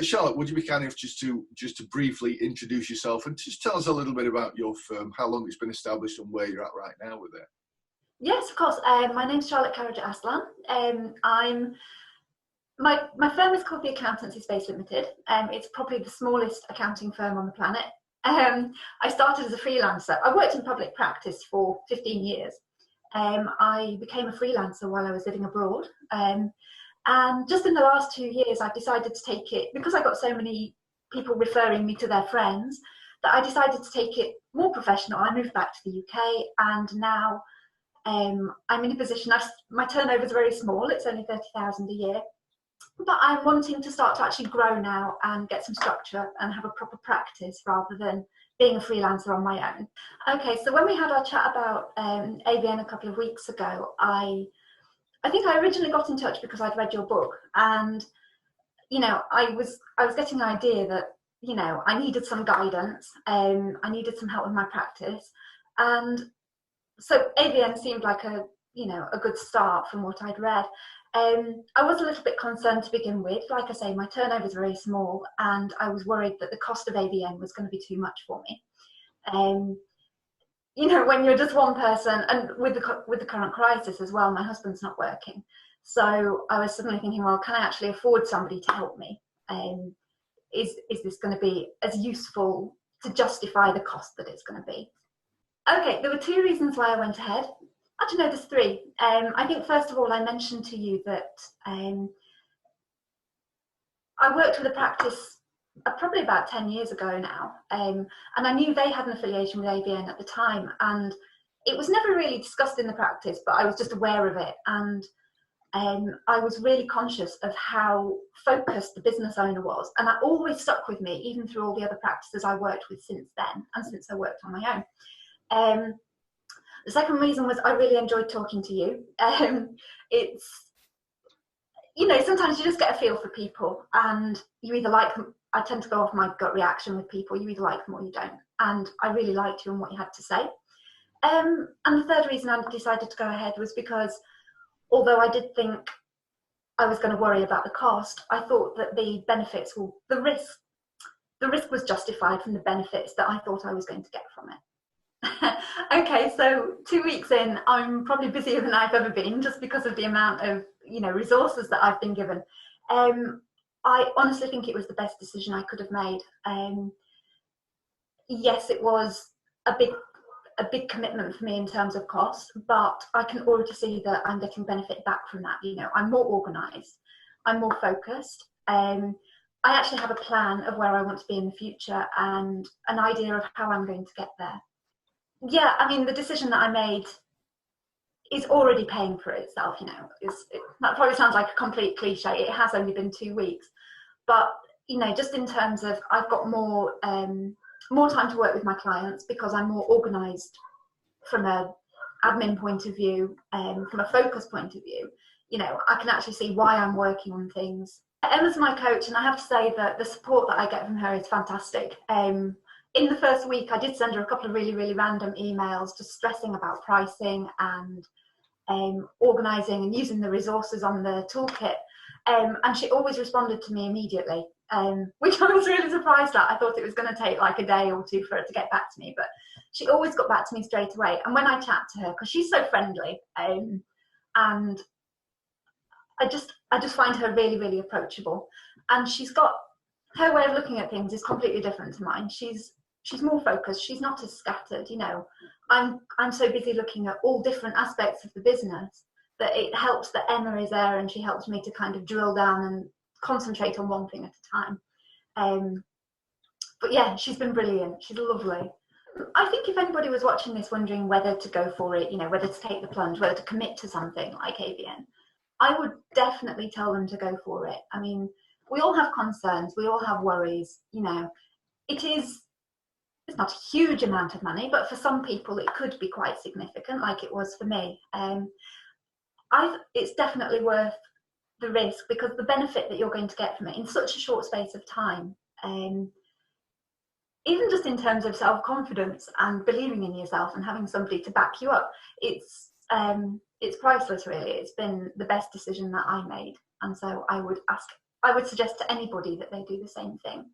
Charlotte, would you be kind enough just to briefly introduce yourself and just tell us a little bit about your firm, how long it's been established and where you're at right now with it? Yes, of course. My name's Charlotte Karacaaslan. My firm is called the Accountancy Space Limited. It's probably the smallest accounting firm on the planet. I started as a freelancer. I worked in public practice for 15 years. I became a freelancer while I was living abroad. And just in the last 2 years, I've decided to take it, because I got so many people referring me to their friends, that I decided to take it more professional. I moved back to the UK, and now I'm in a position, my turnover is very small, it's only 30,000 a year, but I'm wanting to start to actually grow now and get some structure and have a proper practice rather than being a freelancer on my own. Okay, so when we had our chat about ABN a couple of weeks ago, I think I originally got in touch because I'd read your book, and I was getting an idea that I needed some guidance, I needed some help with my practice, and so ABN seemed like a good start from what I'd read. I was a little bit concerned to begin with. Like I say, my turnover is very small, and I was worried that the cost of ABN was going to be too much for me. When you're just one person, and with the current crisis as well, my husband's not working, so I was suddenly thinking, well, can I actually afford somebody to help me? Is this going to be as useful to justify the cost that it's going to be? Okay, there were 2 reasons why I went ahead. Actually, no, there's 3. I think first of all, I mentioned to you that I worked with a practice probably about 10 years ago now, and I knew they had an affiliation with ABN at the time, and it was never really discussed in the practice, but I was just aware of it, and I was really conscious of how focused the business owner was, and that always stuck with me, even through all the other practices I worked with since then, and since I worked on my own. The second reason was I really enjoyed talking to you. It's, sometimes you just get a feel for people, and you either like them. I tend to go off my gut reaction with people. You either like them or you don't. And I really liked you and what you had to say. And the third reason I decided to go ahead was because, although I did think I was going to worry about the cost, I thought that the benefits the risk was justified from the benefits that I thought I was going to get from it. Okay, so 2 weeks in, I'm probably busier than I've ever been, just because of the amount of resources that I've been given. I honestly think it was the best decision I could have made. Yes, it was a big commitment for me in terms of cost, but I can already see that I'm getting benefit back from that. I'm more organised, I'm more focused. I actually have a plan of where I want to be in the future and an idea of how I'm going to get there. Yeah, I mean, the decision that I made is already paying for itself, that probably sounds like a complete cliche. It has only been 2 weeks, but, just in terms of I've got more time to work with my clients because I'm more organised from an admin point of view, from a focus point of view. I can actually see why I'm working on things. Emma's my coach, and I have to say that the support that I get from her is fantastic. In the first week, I did send her a couple of really, really random emails just stressing about pricing and organising and using the resources on the toolkit. And she always responded to me immediately, which I was really surprised at. I thought it was going to take like a day or 2 for her to get back to me, but she always got back to me straight away. And when I chat to her, because she's so friendly, and I just find her really, really approachable. And she's got, her way of looking at things is completely different to mine. She's more focused. She's not as scattered. I'm so busy looking at all different aspects of the business that it helps that Emma is there, and she helps me to kind of drill down and concentrate on one thing at a time. But yeah, she's been brilliant. She's lovely. I think if anybody was watching this wondering whether to go for it, whether to take the plunge, whether to commit to something like ABN, I would definitely tell them to go for it. I mean, we all have concerns, we all have worries. It's not a huge amount of money, but for some people it could be quite significant, like it was for me. It's definitely worth the risk, because the benefit that you're going to get from it in such a short space of time, even just in terms of self-confidence and believing in yourself and having somebody to back you up, it's priceless, really. It's been the best decision that I made, and so I would ask I would suggest to anybody that they do the same thing.